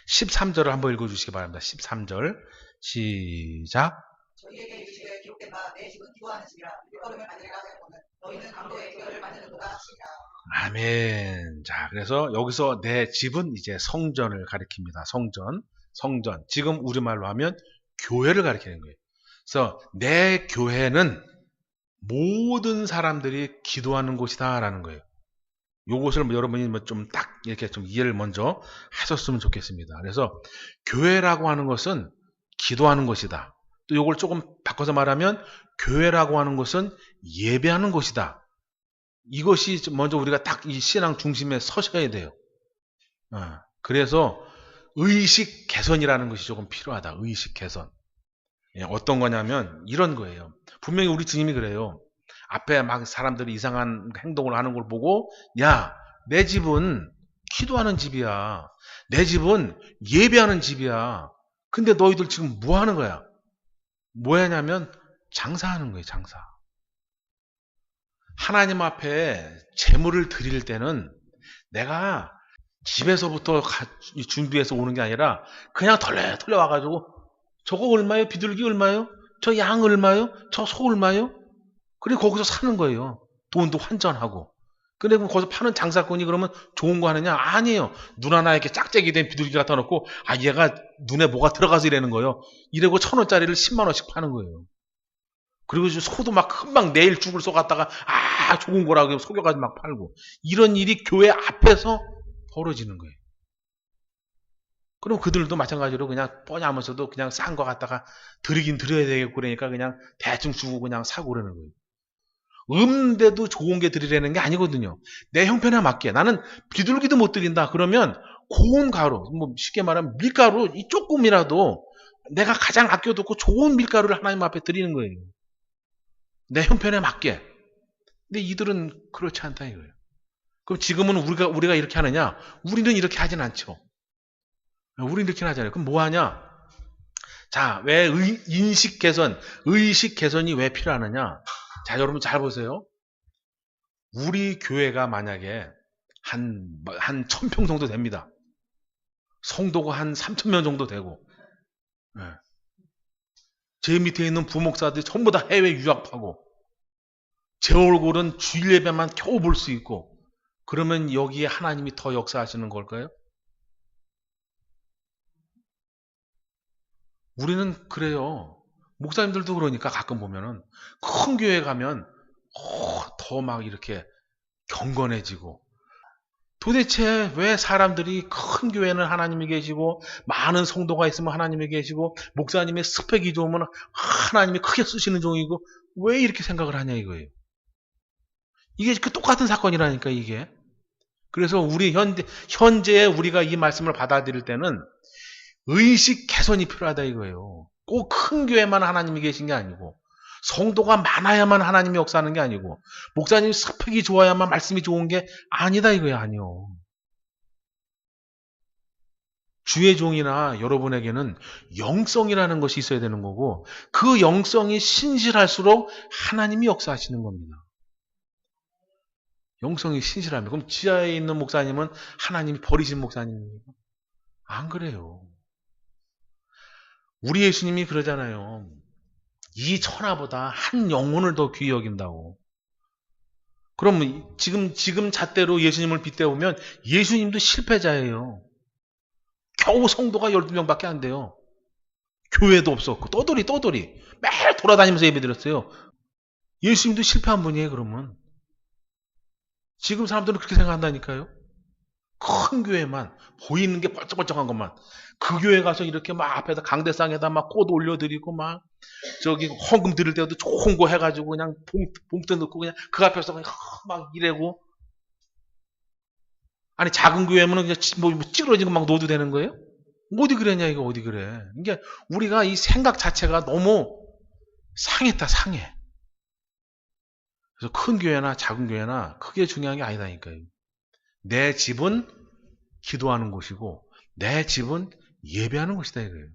13절을 한번 읽어주시기 바랍니다. 13절 시작. 저희에게 이 시대에 기록된 바 내 집은 기도하는 집이라 일거름을 받으리라 하였거늘 너희는 강도의 교회를 받는 자도다 하시니라. 아멘. 자, 그래서 여기서 내 집은 이제 성전을 가리킵니다. 성전. 지금 우리말로 하면 교회를 가리키는 거예요. 그래서 내 교회는 모든 사람들이 기도하는 곳이다라는 거예요. 요것을 여러분이 좀 딱 이렇게 좀 이해를 먼저 하셨으면 좋겠습니다. 그래서 교회라고 하는 것은 기도하는 것이다. 또 요걸 조금 바꿔서 말하면 교회라고 하는 것은 예배하는 곳이다. 이것이 먼저 우리가 딱 이 신앙 중심에 서셔야 돼요. 그래서 의식 개선이라는 것이 조금 필요하다. 의식 개선. 어떤 거냐면 이런 거예요. 분명히 우리 주님이 그래요. 앞에 막 사람들이 이상한 행동을 하는 걸 보고 야, 내 집은 기도하는 집이야. 내 집은 예배하는 집이야. 근데 너희들 지금 뭐 하는 거야? 뭐 하냐면 장사하는 거예요. 장사. 하나님 앞에 재물을 드릴 때는 내가 집에서부터 준비해서 오는 게 아니라 그냥 털레 와가지고 저거 얼마요? 비둘기 얼마요? 저 양 얼마요? 저 소 얼마요? 그리고 거기서 사는 거예요. 돈도 환전하고. 근데 거기서 파는 장사꾼이 그러면 좋은 거 하느냐? 아니에요. 눈 하나 이렇게 짝짝이 된 비둘기 갖다 놓고 얘가 눈에 뭐가 들어가서 이러는 거예요. 이러고 1,000원짜리를 10만 원씩 파는 거예요. 그리고 소도 막 금방 내일 죽을 소 갖다가 좋은 거라고 속여가지고 막 팔고. 이런 일이 교회 앞에서 벌어지는 거예요. 그럼 그들도 마찬가지로 그냥 뻔하면서도 그냥 싼 거 갖다가 드리긴 드려야 되겠고 그러니까 그냥 대충 주고 그냥 사고 그러는 거예요. 없는데도 좋은 게 드리려는 게 아니거든요. 내 형편에 맞게. 나는 비둘기도 못 드린다. 그러면 고운 가루, 뭐 쉽게 말하면 밀가루 이 조금이라도 내가 가장 아껴두고 좋은 밀가루를 하나님 앞에 드리는 거예요. 내 형편에 맞게. 근데 이들은 그렇지 않다 이거예요. 그럼 지금은 우리가 이렇게 하느냐? 우리는 이렇게 하진 않죠. 우리는 이렇게 하잖아요. 그럼 뭐 하냐? 자, 왜 인식 개선, 의식 개선이 왜 필요하느냐? 자, 여러분 잘 보세요. 우리 교회가 만약에 한 1,000평 정도 됩니다. 성도가 한 3,000명 정도 되고, 제 밑에 있는 부목사들이 전부 다 해외 유학하고, 제 얼굴은 주일 예배만 겨우 볼 수 있고, 그러면 여기에 하나님이 더 역사하시는 걸까요? 우리는 그래요. 목사님들도 그러니까 가끔 보면은 큰 교회 가면 더 막 이렇게 경건해지고 도대체 왜 사람들이 큰 교회는 하나님이 계시고 많은 성도가 있으면 하나님이 계시고 목사님의 스펙이 좋으면 하나님이 크게 쓰시는 종이고 왜 이렇게 생각을 하냐 이거예요. 이게 그 똑같은 사건이라니까 이게. 그래서 우리 현재에 우리가 이 말씀을 받아들일 때는 의식 개선이 필요하다 이거예요. 꼭 큰 교회만 하나님이 계신 게 아니고 성도가 많아야만 하나님이 역사하는 게 아니고 목사님 스펙이 좋아야만 말씀이 좋은 게 아니다 이거야. 아니요. 주의 종이나 여러분에게는 영성이라는 것이 있어야 되는 거고 그 영성이 신실할수록 하나님이 역사하시는 겁니다. 영성이 신실하면 그럼 지하에 있는 목사님은 하나님이 버리신 목사님입니까? 안 그래요. 우리 예수님이 그러잖아요. 이 천하보다 한 영혼을 더 귀히 여긴다고. 그럼 지금 잣대로 예수님을 빗대보면 예수님도 실패자예요. 겨우 성도가 12명밖에 안 돼요. 교회도 없었고 떠돌이 매일 돌아다니면서 예배드렸어요. 예수님도 실패한 분이에요. 그러면 지금 사람들은 그렇게 생각한다니까요. 큰 교회만 보이는 게 벌쩍벌쩍한 것만 그 교회 가서 이렇게 막 앞에다 강대상에다 막 꽃 올려드리고 막 저기 헌금 드릴 때도 좋은 거 해가지고 그냥 봉투 넣고 그냥 그 앞에서 그냥 막 이래고 아니 작은 교회면 그냥 뭐 찌그러지고 막 놓아도 되는 거예요? 어디 그랬냐 이거 어디 그래? 이게 우리가 이 생각 자체가 너무 상했다 상해. 그래서 큰 교회나 작은 교회나 크게 중요한 게 아니다니까요. 내 집은 기도하는 곳이고 내 집은 예배하는 곳이다 이거예요.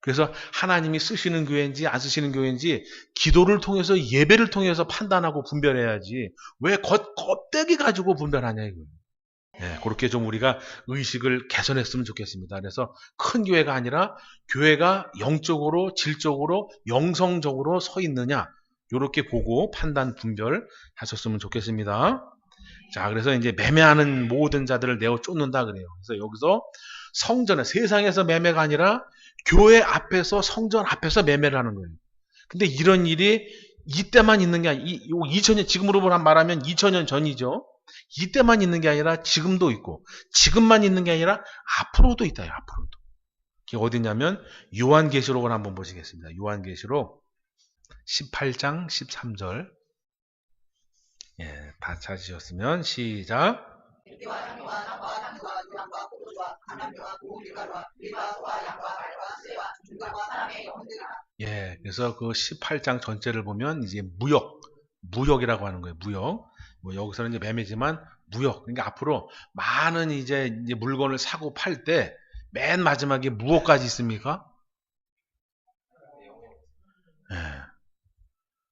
그래서 하나님이 쓰시는 교회인지 안 쓰시는 교회인지 기도를 통해서 예배를 통해서 판단하고 분별해야지 왜 겉대기 가지고 분별하냐 이거예요. 예, 그렇게 좀 우리가 의식을 개선했으면 좋겠습니다. 그래서 큰 교회가 아니라 교회가 영적으로, 질적으로, 영성적으로 서 있느냐, 이렇게 보고 판단, 분별하셨으면 좋겠습니다. 자, 그래서 이제 매매하는 모든 자들을 내어 쫓는다 그래요. 그래서 여기서 성전에, 세상에서 매매가 아니라 교회 앞에서, 성전 앞에서 매매를 하는 거예요. 근데 이런 일이 이때만 있는 게 아니라, 2000년, 지금으로 말하면 2000년 전이죠. 이때만 있는 게 아니라 지금도 있고, 지금만 있는 게 아니라 앞으로도 있다, 앞으로도. 이게 어디냐면, 요한계시록을 한번 보시겠습니다. 요한계시록 18장 13절. 예, 다 찾으셨으면 시작. 들깨와 향료와 나무와 향유와 유향과 포도주와 감람류와 고운 밀가루와 밀과 소와 양과 말과 새와 중간과 사람의 영혼들이라. 예, 그래서 그 18장 전체를 보면 이제 무역이라고 하는 거예요. 무역. 뭐 여기서는 이제 매매지만 무역. 그러니까 앞으로 많은 이제 물건을 사고 팔 때 맨 마지막에 무엇까지 있습니까? 예,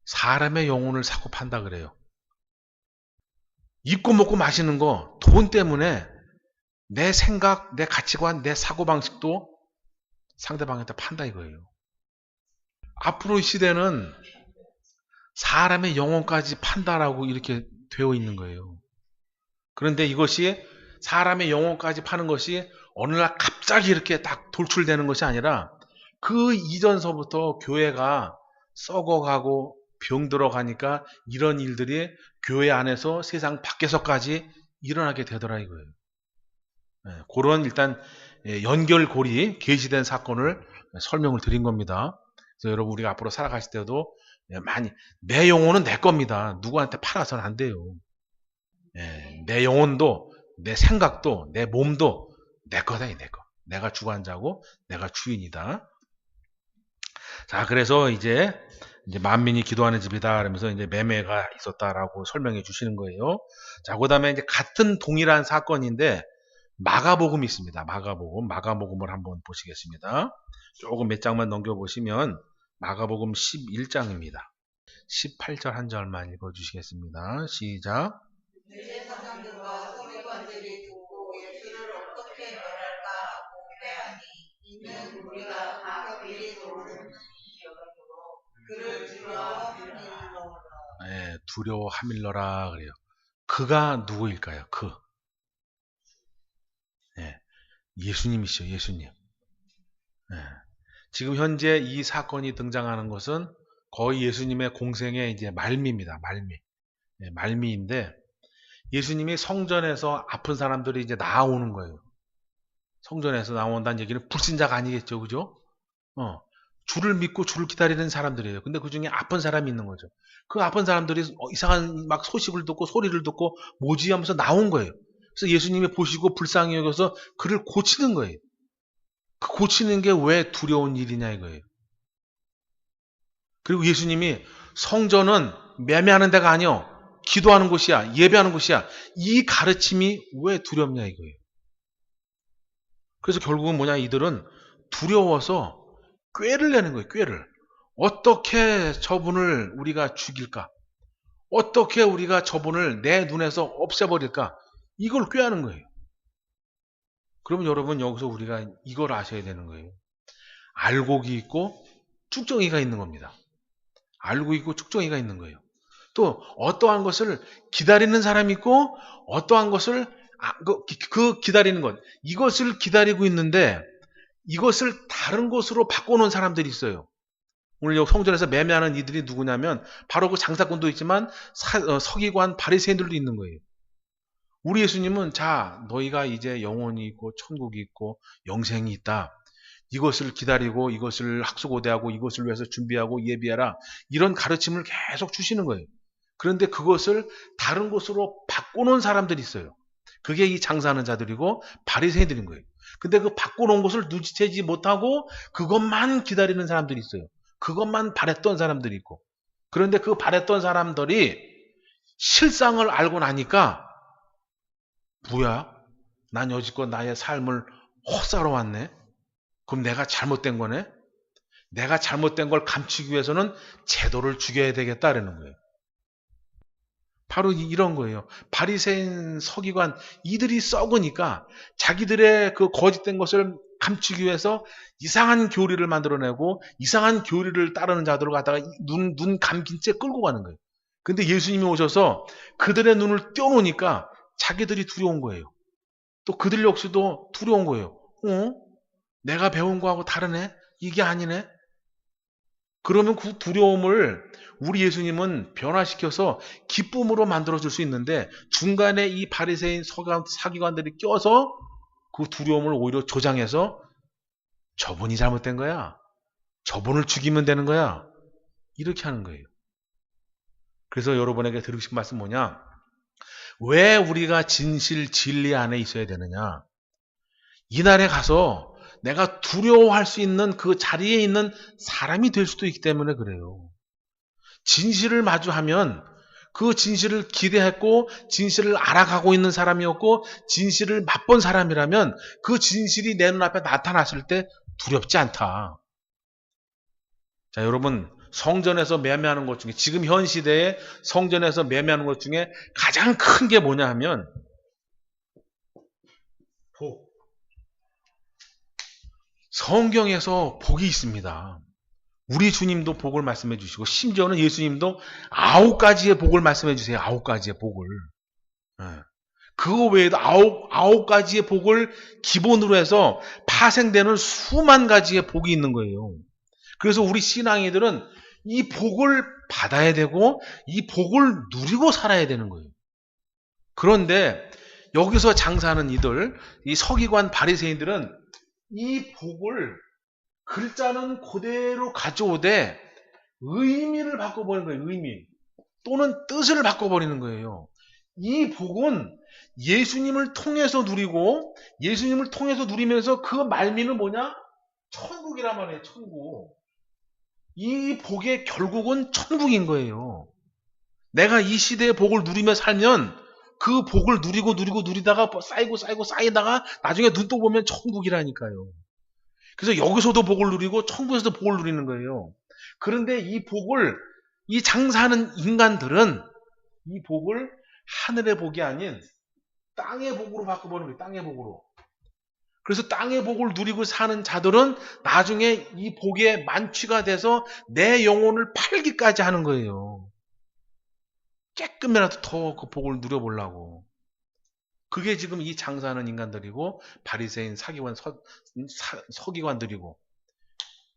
사람의 영혼을 사고 판다 그래요. 입고 먹고 마시는 거, 돈 때문에 내 생각, 내 가치관, 내 사고방식도 상대방한테 판다 이거예요. 앞으로 이 시대는 사람의 영혼까지 판다라고 이렇게 되어 있는 거예요. 그런데 이것이 사람의 영혼까지 파는 것이 어느 날 갑자기 이렇게 딱 돌출되는 것이 아니라 그 이전서부터 교회가 썩어가고 병들어가니까 이런 일들이 교회 안에서 세상 밖에서까지 일어나게 되더라 이거예요. 그런 일단 연결고리 계시된 사건을 설명을 드린 겁니다. 그래서 여러분 우리가 앞으로 살아가실 때도 많이 내 영혼은 내 겁니다. 누구한테 팔아서는 안 돼요. 내 영혼도 내 생각도 내 몸도 내 거다 내 거. 내가 주관자고 내가 주인이다. 자, 그래서 이제 만민이 기도하는 집이다. 그러면서 이제 매매가 있었다라고 설명해 주시는 거예요. 자, 그다음에 이제 같은 동일한 사건인데 마가복음이 있습니다. 마가복음을 한번 보시겠습니다. 조금 몇 장만 넘겨보시면 마가복음 11장입니다. 18절 한 절만 읽어주시겠습니다. 시작. 대제사장들과 서기관들이 듣고 예수를 어떻게 멸할까 하고 패하니 이는 우리가 다 그리 좋은 여러므로 그를 두려워함일러라. 네, 두려워함일러라 그래요. 그가 누구일까요? 그. 네, 예수님이시죠. 예수님. 네. 지금 현재 이 사건이 등장하는 것은 거의 예수님의 공생의 이제 말미입니다. 네, 말미인데 예수님이 성전에서 아픈 사람들이 이제 나오는 거예요. 성전에서 나온다는 얘기는 불신자가 아니겠죠. 그죠? 주를 믿고 주를 기다리는 사람들이에요. 근데 그 중에 아픈 사람이 있는 거죠. 그 아픈 사람들이 이상한 막 소식을 듣고 소리를 듣고 뭐지 하면서 나온 거예요. 그래서 예수님이 보시고 불쌍히 여겨서 그를 고치는 거예요. 그 고치는 게 왜 두려운 일이냐 이거예요. 그리고 예수님이 성전은 매매하는 데가 아니요. 기도하는 곳이야. 예배하는 곳이야. 이 가르침이 왜 두렵냐 이거예요. 그래서 결국은 뭐냐 이들은 두려워서 꾀를 내는 거예요. 꾀를. 어떻게 저분을 우리가 죽일까? 어떻게 우리가 저분을 내 눈에서 없애버릴까? 이걸 꾀하는 거예요. 그러면 여러분 여기서 우리가 이걸 아셔야 되는 거예요. 알곡이 있고 쭉정이가 있는 겁니다. 알고 있고 쭉정이가 있는 거예요. 또 어떠한 것을 기다리는 사람이 있고 어떠한 것을 그 기다리는 것 이것을 기다리고 있는데 이것을 다른 것으로 바꿔놓은 사람들이 있어요. 오늘 여기 성전에서 매매하는 이들이 누구냐면 바로 그 장사꾼도 있지만 서기관 바리새인들도 있는 거예요. 우리 예수님은 자 너희가 이제 영혼이 있고 천국이 있고 영생이 있다. 이것을 기다리고 이것을 학수고대하고 이것을 위해서 준비하고 예비하라. 이런 가르침을 계속 주시는 거예요. 그런데 그것을 다른 곳으로 바꿔놓은 사람들이 있어요. 그게 이 장사하는 자들이고 바리새인들인 거예요. 근데 그 바꿔놓은 것을 눈치채지 못하고 그것만 기다리는 사람들이 있어요. 그것만 바랬던 사람들이 있고. 그런데 그 바랬던 사람들이 실상을 알고 나니까 뭐야? 난 여지껏 나의 삶을 헛살아 왔네? 그럼 내가 잘못된 거네? 내가 잘못된 걸 감추기 위해서는 제도를 죽여야 되겠다라는 거예요. 바로 이런 거예요. 바리새인 서기관 이들이 썩으니까 자기들의 그 거짓된 것을 감추기 위해서 이상한 교리를 만들어내고 이상한 교리를 따르는 자들을 갖다가 눈 감긴 채 끌고 가는 거예요. 근데 예수님이 오셔서 그들의 눈을 떼어놓으니까 자기들이 두려운 거예요. 또 그들 역시도 두려운 거예요. 내가 배운 거하고 다르네? 이게 아니네? 그러면 그 두려움을 우리 예수님은 변화시켜서 기쁨으로 만들어줄 수 있는데 중간에 이 바리새인 사기관들이 껴서 그 두려움을 오히려 조장해서 저분이 잘못된 거야. 저분을 죽이면 되는 거야. 이렇게 하는 거예요. 그래서 여러분에게 드리고 싶은 말씀 뭐냐? 왜 우리가 진실, 진리 안에 있어야 되느냐? 이날에 가서 내가 두려워할 수 있는 그 자리에 있는 사람이 될 수도 있기 때문에 그래요. 진실을 마주하면 그 진실을 기대했고 진실을 알아가고 있는 사람이었고 진실을 맛본 사람이라면 그 진실이 내 눈앞에 나타났을 때 두렵지 않다. 자, 여러분 성전에서 매매하는 것 중에 지금 현 시대에 성전에서 매매하는 것 중에 가장 큰 게 뭐냐 하면 복. 성경에서 복이 있습니다. 우리 주님도 복을 말씀해 주시고 심지어는 예수님도 9가지의 복을 말씀해 주세요. 9가지의 복을. 그거 외에도 9가지의 복을 기본으로 해서 파생되는 수만 가지의 복이 있는 거예요. 그래서 우리 신앙이들은 이 복을 받아야 되고 이 복을 누리고 살아야 되는 거예요. 그런데 여기서 장사하는 이들, 이 서기관 바리새인들은 이 복을 글자는 그대로 가져오되 의미를 바꿔버리는 거예요. 의미. 또는 뜻을 바꿔버리는 거예요. 이 복은 예수님을 통해서 누리고 예수님을 통해서 누리면서 그 말미는 뭐냐? 천국이란 말이에요. 천국. 이 복의 결국은 천국인 거예요. 내가 이 시대의 복을 누리며 살면 그 복을 누리다가 쌓이다가 나중에 눈 떠 보면 천국이라니까요. 그래서 여기서도 복을 누리고 천국에서도 복을 누리는 거예요. 그런데 이 복을 이 장사하는 인간들은 이 복을 하늘의 복이 아닌 땅의 복으로 바꿔버리는 거예요. 땅의 복으로. 그래서 땅의 복을 누리고 사는 자들은 나중에 이 복에 만취가 돼서 내 영혼을 팔기까지 하는 거예요. 조금이라도 더 그 복을 누려보려고. 그게 지금 이 장사하는 인간들이고 바리새인 사기관 서기관들이고.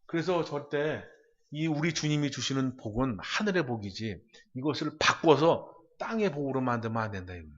그래서 절대 이 우리 주님이 주시는 복은 하늘의 복이지 이것을 바꿔서 땅의 복으로 만들면 안 된다 이거예요.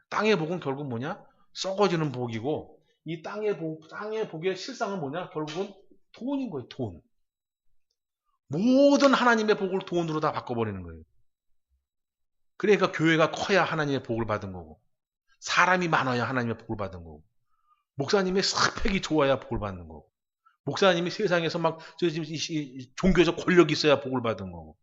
땅의 복은 결국 뭐냐? 썩어지는 복이고 이 땅의 복의 실상은 뭐냐? 결국은 돈인 거예요. 돈. 모든 하나님의 복을 돈으로 다 바꿔버리는 거예요. 그러니까 교회가 커야 하나님의 복을 받은 거고 사람이 많아야 하나님의 복을 받은 거고 목사님의 스펙이 좋아야 복을 받는 거고 목사님이 세상에서 막 종교적 권력이 있어야 복을 받은 거고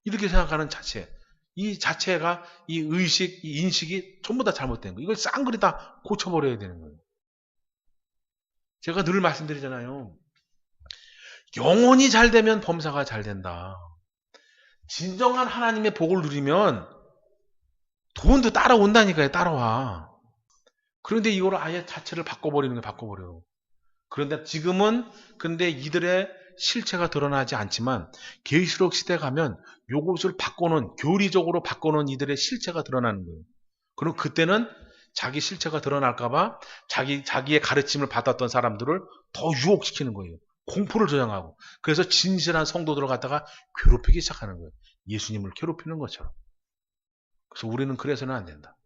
이렇게 생각하는 자체 이 자체가 이 의식, 이 인식이 전부 다 잘못된 거예요. 이걸 쌍그리 다 고쳐버려야 되는 거예요. 제가 늘 말씀드리잖아요. 영혼이 잘 되면 범사가 잘 된다. 진정한 하나님의 복을 누리면 돈도 따라온다니까요. 따라와. 그런데 이걸 아예 자체를 바꿔버리는 거예요. 바꿔버려요. 그런데 지금은 근데 이들의 실체가 드러나지 않지만 계시록 시대 가면 요것을 바꿔놓은 교리적으로 바꿔놓은 이들의 실체가 드러나는 거예요. 그럼 그때는 자기 실체가 드러날까봐 자기의 가르침을 받았던 사람들을 더 유혹시키는 거예요. 공포를 조장하고 그래서 진실한 성도들을 갖다가 괴롭히기 시작하는 거예요. 예수님을 괴롭히는 것처럼. 그래서 우리는 그래서는 안 된다.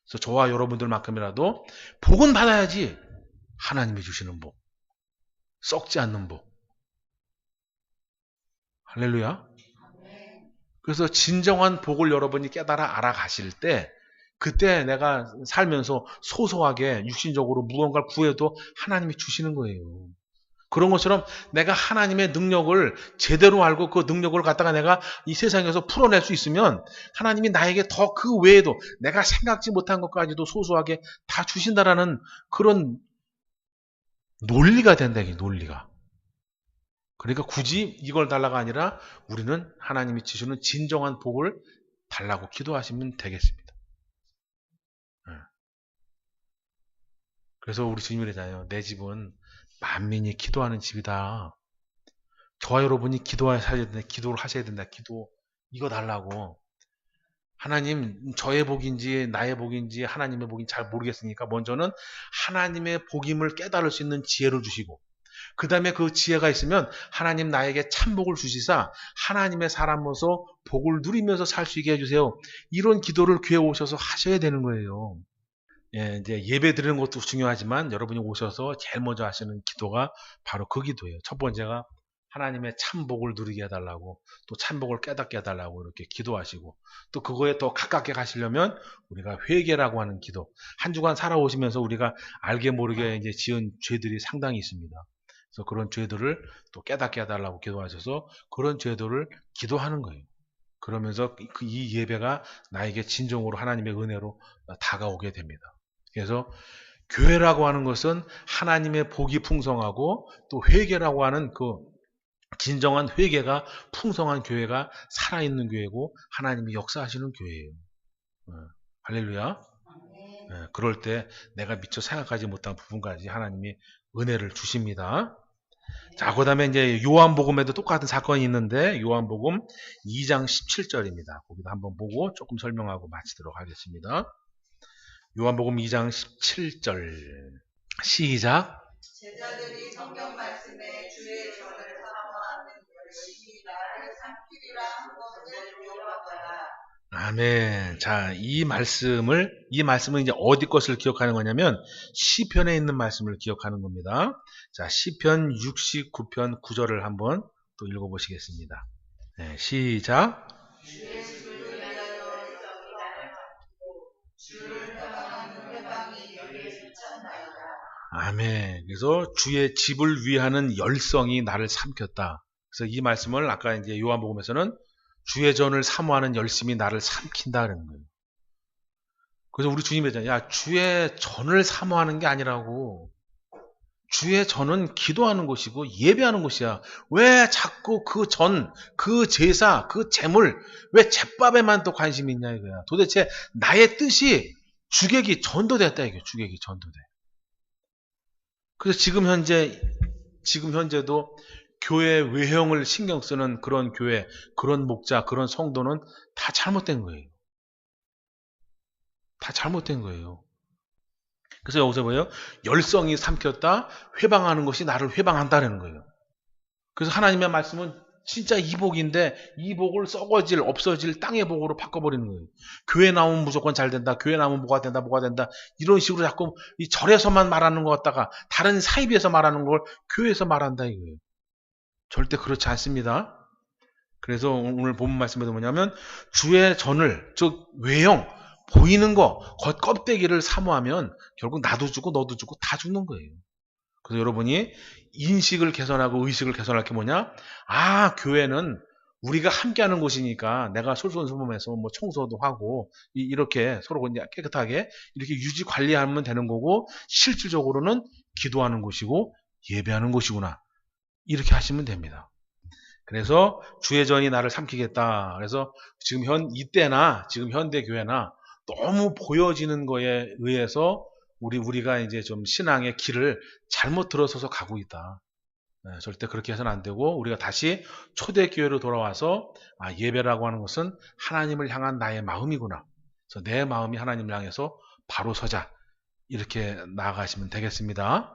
그래서 저와 여러분들만큼이라도 복은 받아야지. 하나님이 주시는 복. 썩지 않는 복. 할렐루야. 그래서 진정한 복을 여러분이 깨달아 알아가실 때 그때 내가 살면서 소소하게 육신적으로 무언가를 구해도 하나님이 주시는 거예요. 그런 것처럼 내가 하나님의 능력을 제대로 알고 그 능력을 갖다가 내가 이 세상에서 풀어낼 수 있으면 하나님이 나에게 더 그 외에도 내가 생각지 못한 것까지도 소소하게 다 주신다라는 그런 논리가 된다. 이게 논리가. 그러니까 굳이 이걸 달라가 아니라 우리는 하나님이 주시는 진정한 복을 달라고 기도하시면 되겠습니다. 그래서 우리 주님이 그러잖아요. 내 집은 만민이 기도하는 집이다. 저와 여러분이 기도하셔야 된다. 기도를 하셔야 된다. 기도 이거 달라고. 하나님 저의 복인지 나의 복인지 하나님의 복인지 잘 모르겠으니까 먼저는 하나님의 복임을 깨달을 수 있는 지혜를 주시고 그 다음에 그 지혜가 있으면 하나님 나에게 참복을 주시사 하나님의 사람으로서 복을 누리면서 살 수 있게 해주세요. 이런 기도를 교회 오셔서 하셔야 되는 거예요. 예, 이제 예배 드리는 것도 중요하지만 여러분이 오셔서 제일 먼저 하시는 기도가 바로 그 기도예요. 첫 번째가 하나님의 참복을 누리게 해달라고 또 참복을 깨닫게 해달라고 이렇게 기도하시고 또 그거에 더 가깝게 가시려면 우리가 회개라고 하는 기도 한 주간 살아오시면서 우리가 알게 모르게 이제 지은 죄들이 상당히 있습니다. 그래서 그런 죄들을 또 깨닫게 해달라고 기도하셔서 그런 죄들을 기도하는 거예요. 그러면서 이 예배가 나에게 진정으로 하나님의 은혜로 다가오게 됩니다. 그래서 교회라고 하는 것은 하나님의 복이 풍성하고 또 회개라고 하는 그 진정한 회개가 풍성한 교회가 살아있는 교회고 하나님이 역사하시는 교회예요. 할렐루야. 그럴 때 내가 미처 생각하지 못한 부분까지 하나님이 은혜를 주십니다. 자, 그 다음에 이제 요한복음에도 똑같은 사건이 있는데 요한복음 2장 17절입니다. 거기도 한번 보고 조금 설명하고 마치도록 하겠습니다. 요한복음 2장 17절 시작. 제자들이 성경 말씀에 주의 전을 사모하는 열심히 나를 삼키리라 한 것을 요구하더라. 아멘. 자, 이 말씀은 이제 어디 것을 기억하는 거냐면 시편에 있는 말씀을 기억하는 겁니다. 자, 시편 69편 9절을 한번 또 읽어보시겠습니다. 네, 시작. 주의 집을 위하여 열정이 나를 삼키고 주를 향하는 회방이 내게 미쳤나이다. 아멘. 그래서 주의 집을 위하는 열성이 나를 삼켰다. 그래서 이 말씀을 아까 이제 요한복음에서는 주의 전을 사모하는 열심이 나를 삼킨다는 거예요. 그래서 우리 주님이 했잖아요. 야, 주의 전을 사모하는 게 아니라고. 주의 전은 기도하는 곳이고 예배하는 곳이야. 왜 자꾸 그 전, 그 제사, 그 제물, 왜 제밥에만 또 관심이 있냐 이거야. 도대체 나의 뜻이 주객이 전도됐다 이게 주객이 전도돼. 그래서 지금 현재도 교회 외형을 신경 쓰는 그런 교회, 그런 목자, 그런 성도는 다 잘못된 거예요. 다 잘못된 거예요. 그래서 여기서 뭐예요? 열성이 삼켰다, 회방하는 것이 나를 회방한다는 거예요. 그래서 하나님의 말씀은 진짜 이 복인데 이 복을 썩어질, 없어질 땅의 복으로 바꿔버리는 거예요. 교회 나오면 무조건 잘 된다, 교회 나오면 뭐가 된다, 이런 식으로 자꾸 이 절에서만 말하는 것 같다가 다른 사이비에서 말하는 걸 교회에서 말한다 이거예요. 절대 그렇지 않습니다. 그래서 오늘 본문 말씀에도 뭐냐면 주의 전을 즉 외형 보이는 거 겉껍데기를 사모하면 결국 나도 죽고 너도 죽고 다 죽는 거예요. 그래서 여러분이 인식을 개선하고 의식을 개선할 게 뭐냐? 아, 교회는 우리가 함께하는 곳이니까 내가 솔선수범해서 뭐 청소도 하고 이렇게 서로 깨끗하게 이렇게 유지 관리하면 되는 거고 실질적으로는 기도하는 곳이고 예배하는 곳이구나. 이렇게 하시면 됩니다. 그래서 주의 전이 나를 삼키겠다. 그래서 지금 이때나 지금 현대 교회나 너무 보여지는 거에 의해서 우리가 이제 좀 신앙의 길을 잘못 들어서서 가고 있다. 네, 절대 그렇게 해서는 안 되고 우리가 다시 초대교회로 돌아와서 예배라고 하는 것은 하나님을 향한 나의 마음이구나. 그래서 내 마음이 하나님을 향해서 바로 서자. 이렇게 나아가시면 되겠습니다.